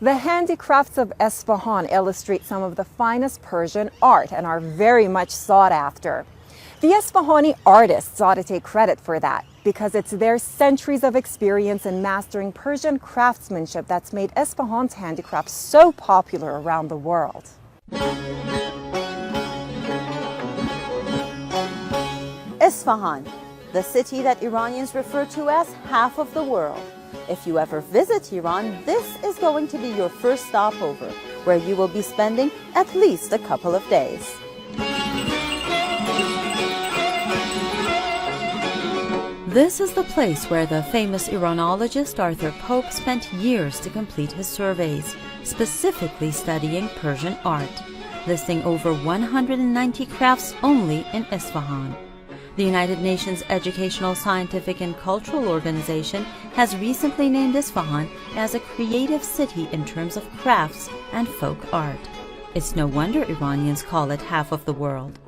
The handicrafts of Isfahan illustrate some of the finest Persian art and are very much sought after. The Isfahani artists ought to take credit for that because it's their centuries of experience in mastering Persian craftsmanship that's made Isfahan's handicrafts so popular around the world. Isfahan, the city that Iranians refer to as half of the world. If you ever visit Iran, this is going to be your first stopover, where you will be spending at least a couple of days. This is the place where the famous Iranologist Arthur Pope spent years to complete his surveys, specifically studying Persian art, listing over 190 crafts only in Isfahan. The United Nations Educational, Scientific and Cultural Organization has recently named Isfahan as a creative city in terms of crafts and folk art. It's no wonder Iranians call it half of the world.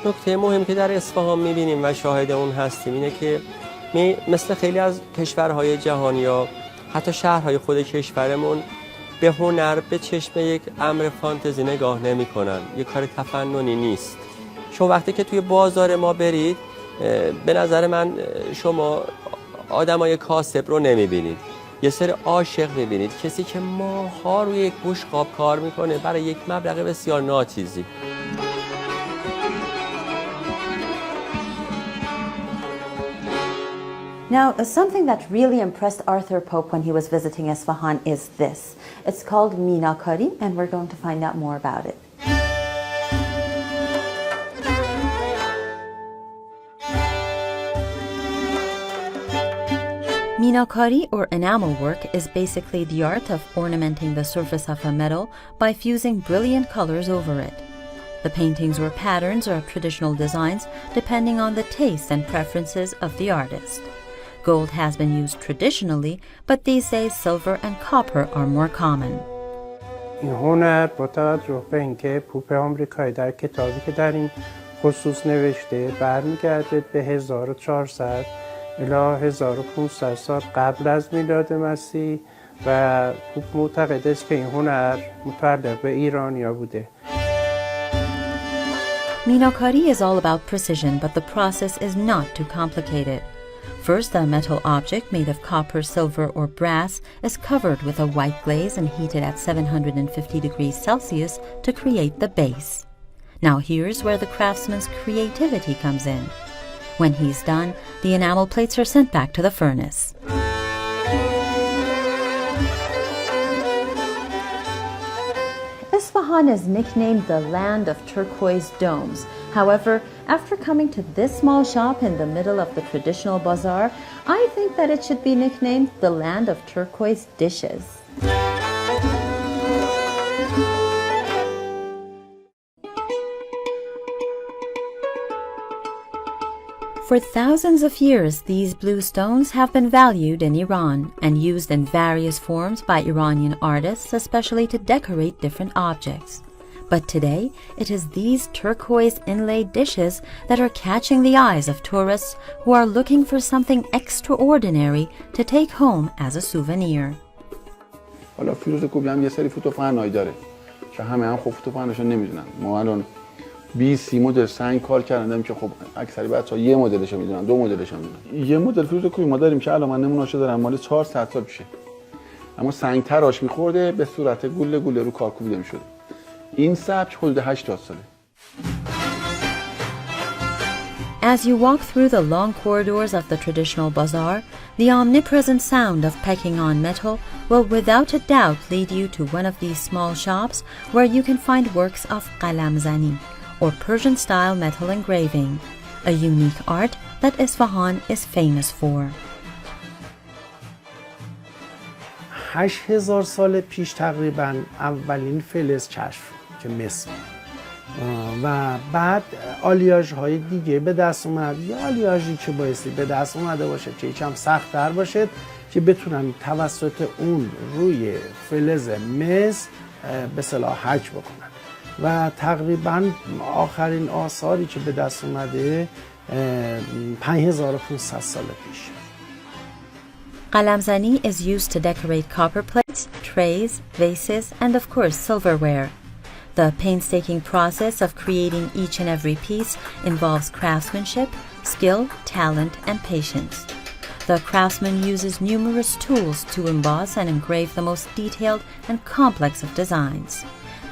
نکته مهم که در اصفهان می‌بینیم و شاهد اون هستیم اینه که مثل خیلی از کشورهای جهان یا حتی شهرهای خود کشورمون به هنر به چشم یک امر فانتزی نگاه نمی‌کنن. یک کار تفننی نیست. شما وقتی که توی بازار ما برید به نظر من شما آدمای کاسب رو نمی‌بینید. یه سری عاشق می‌بینید، کسی که ماها روی یک بشقاب کار می‌کنه برای یک مبلغ بسیار ناچیزی. Now, something that really impressed Arthur Pope when he was visiting Isfahan is this. It's called Minakari, and we're going to find out more about it. Minakari, or enamel work, is basically the art of ornamenting the surface of a metal by fusing brilliant colors over it. The paintings or patterns are traditional designs depending on the taste and preferences of the artist. Gold has been used traditionally, but these days silver and copper are more common. این هنر با توجه به اینکه پوپ آمریکایی در کتابی که در این خصوص نوشته برمیگرده به 1400 الی 1500 سال قبل از میلاد مسیح و پوپ معتقد است که این هنر متعلق به ایرانیا بوده. Minakari is all about precision, but the process is not too complicated. First, a metal object made of copper, silver, or brass is covered with a white glaze and heated at 750 degrees Celsius to create the base. Now here's where the craftsman's creativity comes in. When he's done, the enamel plates are sent back to the furnace. Isfahan is nicknamed the land of turquoise domes. However, after coming to this small shop in the middle of the traditional bazaar, I think that it should be nicknamed the land of turquoise dishes. For thousands of years, these blue stones have been valued in Iran and used in various forms by Iranian artists, especially to decorate different objects. But today, it is these turquoise inlaid dishes that are catching the eyes of tourists who are looking for something extraordinary to take home as a souvenir. حالا فیروز کوبی هم یه سری فوتوفنایی داره که همه خب فوتوفناشو نمیدونن. ما الان 20 مدل سنگ کار کردم که خب اکثری بچه‌ها یه مدلشو میدونن، دو مدلشو میدونن. یه مدل فیروز کوبی ما داریم که الان من نمونه‌اشو دارم مال 400 سال پیشه. اما سنگ تراش می‌خورده به صورت گوله گوله رو کار کوبیده می‌شده. این سبک حدود 80 ساله. As you walk through the long corridors of the traditional bazaar, the omnipresent sound of pecking on metal will without a doubt lead you to one of these small shops where you can find works of qalamzani, or Persian-style metal engraving, a unique art that Isfahan is famous for. 8000 سال پیش تقریبا اولین فلز کشف که مصر و بعد آلیاژ های دیگه به دست اومد. یه آلیاژی که بایستی به دست اومده باشه که یکم سخت تر باشه که بتونن توسط اون روی فلز مس به اصطلاح حک بکنن و تقریبا آخرین آثاری که به دست اومده 5500 سال پیش. Qalamzani is used to decorate copper plates, trays, vases, and of course silverware. The painstaking process of creating each and every piece involves craftsmanship, skill, talent, and patience. The craftsman uses numerous tools to emboss and engrave the most detailed and complex of designs.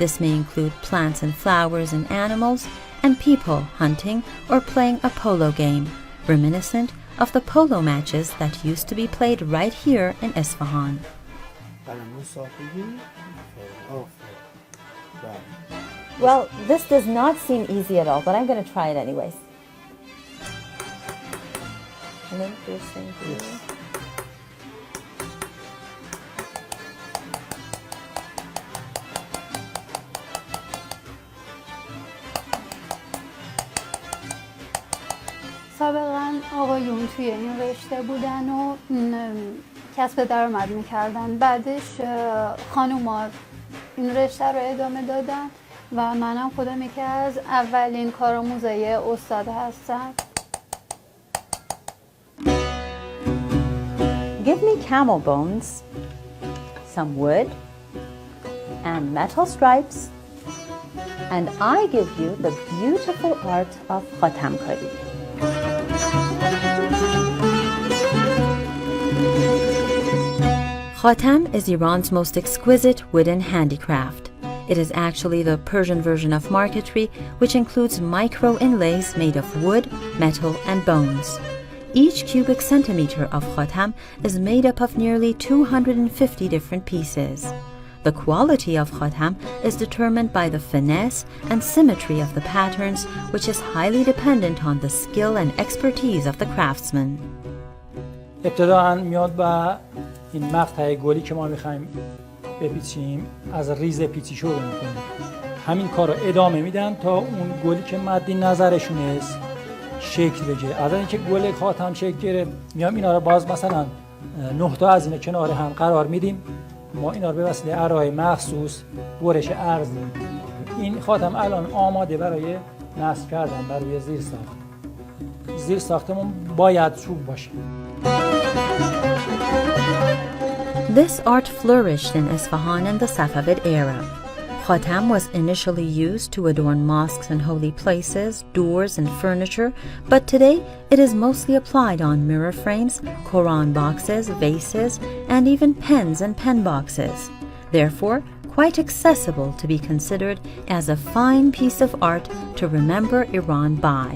This may include plants and flowers and animals, and people hunting or playing a polo game, reminiscent of the polo matches that used to be played right here in Isfahan. Well, this does not seem easy at all, but I'm going to try it anyways. And then this thing here. سابقا آقایون توی این رشته بودن و کسب درآمد میکردن. بعدش خانوما این رشته رو ادامه دادن و منم خودم یکی از اولین کارآموزای استاد هستم. Give me camel bones, some wood, and metal stripes, and I give you the beautiful art of khatamkari. Khatam is Iran's most exquisite wooden handicraft. It is actually the Persian version of marquetry, which includes micro inlays made of wood, metal, and bones. Each cubic centimeter of khatam is made up of nearly 250 different pieces. The quality of khatam is determined by the finesse and symmetry of the patterns, which is highly dependent on the skill and expertise of the craftsman. ابتداً میاد و این مقطع گلی که ما میخوایم بپیچیم از ریز پیچی شروع میکنیم. همین کار رو ادامه میدن تا اون گلی که مد نظرشون است شکل بگیره. از اینکه گل خاتم شکل گرفت میام اینا رو باز مثلا 9 تا از اینا کنار هم قرار میدیم. ما اینا رو به وسیله ارای مخصوص برش عرض میدیم. این خاتم الان آماده برای نصب کردن بر روی زیر ساخت. زیر ساختمون باید چوب باشه. This art flourished in Isfahan in the Safavid era. Khatam was initially used to adorn mosques and holy places, doors, and furniture, but today it is mostly applied on mirror frames, Quran boxes, vases, and even pens and pen boxes. Therefore, quite accessible to be considered as a fine piece of art to remember Iran by.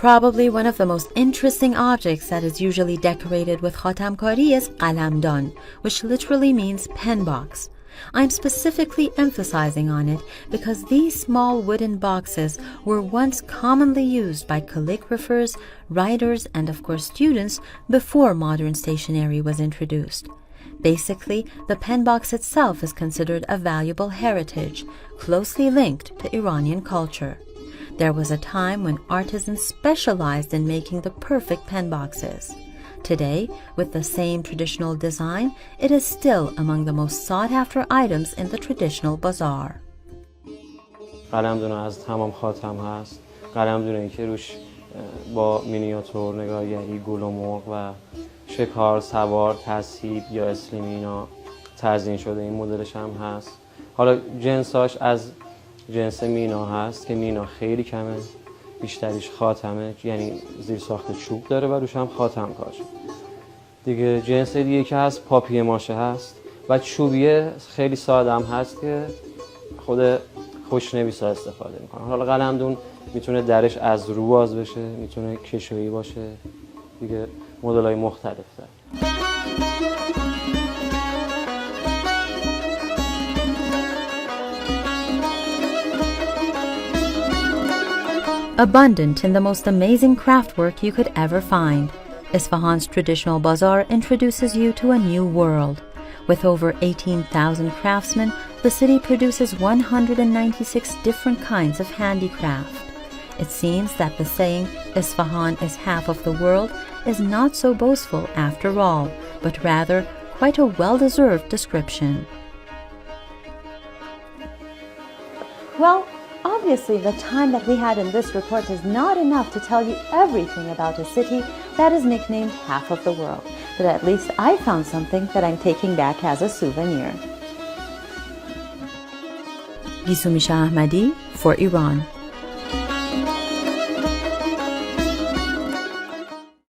Probably one of the most interesting objects that is usually decorated with khatamkari is qalamdan, which literally means pen box. I'm specifically emphasizing on it because these small wooden boxes were once commonly used by calligraphers, writers, and of course students before modern stationery was introduced. Basically, the pen box itself is considered a valuable heritage, closely linked to Iranian culture. There was a time when artisans specialized in making the perfect pen boxes. Today, with the same traditional design, it is still among the most sought-after items in the traditional bazaar. قلمدون از تمام خاتم هست. قلمدونی که روش با مینیاتور نگارگری گل و مرغ و شکار، سوار، تصحیب یا اسلیمی اینا تزیین شده. این مدلش هم هست. حالا جنساش از جنس مینا هست که مینا خیلی کمه، بیشتریش خاتمه، یعنی زیر ساخت چوب داره و روش هم خاتم کاشه. دیگه جنس دیگه که هست پاپیه ماشه هست و چوبیه خیلی ساده هم هست که خود خوشنویسا استفاده میکنه. حالا قلمدون میتونه درش از رو باز بشه، میتونه کشویی باشه، دیگه مدل‌های مختلف داره. Abundant in the most amazing craftwork you could ever find, Isfahan's traditional bazaar introduces you to a new world. With over 18,000 craftsmen, the city produces 196 different kinds of handicraft. It seems that the saying, Isfahan is half of the world, is not so boastful after all, but rather quite a well-deserved description. Well, obviously obviously the time that we had in this report is not enough to tell you everything about a city that is nicknamed half of the world, but at least I found something that I'm taking back as a souvenir. Gisumisha Ahmadi for Iran.